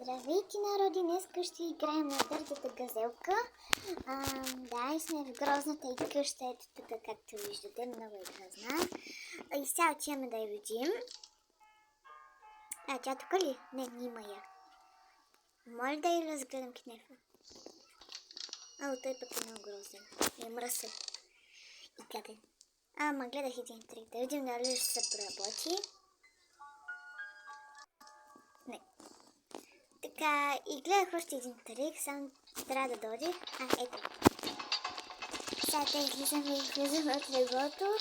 Здравейте, народи! Днес ще играем на дъртата газелка. И сме в грозната и къща, ето тук, както виждате, много е грозна. И сега отиваме да я видим. Тя тук ли? Не, има я. Моля да я разгледам кнефа. Той пък е много грозен. Е мръсен. И къде? Гледах един трик. Да видим дали ще се проработи. Не. Така, и гледах още един трик, само трябва да дойде. Ето. Сега те излизаме от леглото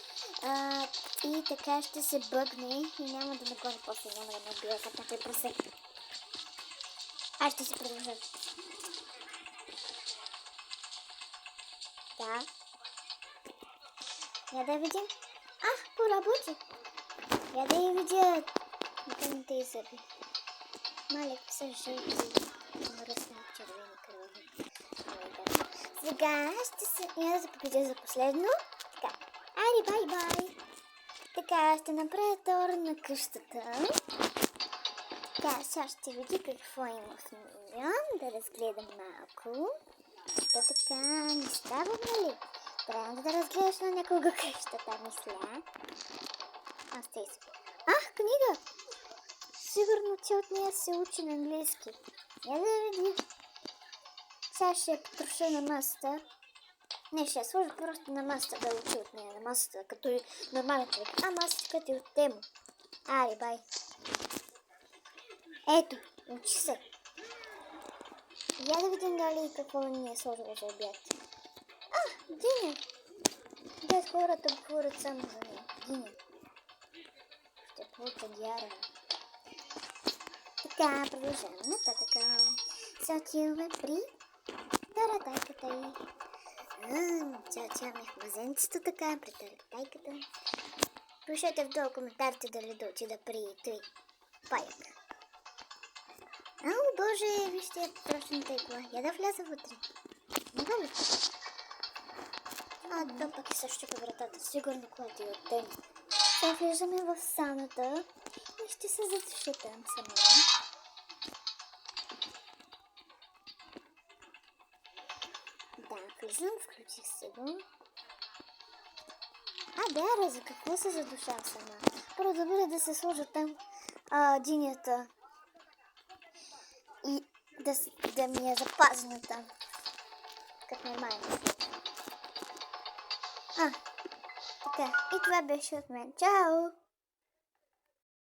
и така ще се бъгне и няма да нагони после, няма да ме убива как някой прасе. Аз ще се продължа. Да. Я да я видим. Поработи. Я да я видя мъканите и зъби. Малек са жълти, мръсни, червени, кръвни. Сега ще се... Я да победя за последно. Така. Айде, бай-бай. Така, ще направя тор на къщата. Така, сега ще види какво има в нея. Да разгледам малко. Та така, не става, нали? Трябва да разгледаш на някога къщата, мисля. Книга! Сигурно ти от нея се учи на английски. Я да види. Сега ще я потроша на масата. Не, ще я сложа просто на масата да учи от нея. На масата, като и нормален човек. Масата ти от тема. Айде, бай. Ето, учи се. Я да видим дали какво ни е сложила за обяд. Диня. Дед хората говорят само за нея. Диня. Ще получа диара. Така, продължаваме нататък. Сега отиваме при таратайката й. Сега отиваме в мазенцето така, при таратайката. Пишете в коментарите дали да отида при той паяк. Боже, вижте страшната игла. Я да вляза вътре. Мога ли? Да, пък и също по вратата. Сигурно когато е от тема. Сега влизаме в сауната и ще се задуша там сама. Влизам, включих се го. За какво се задушава сама? По-добре да се сложа там динята и да ми е запазена там. Като нормално. Така, и това беше от мен. Чао!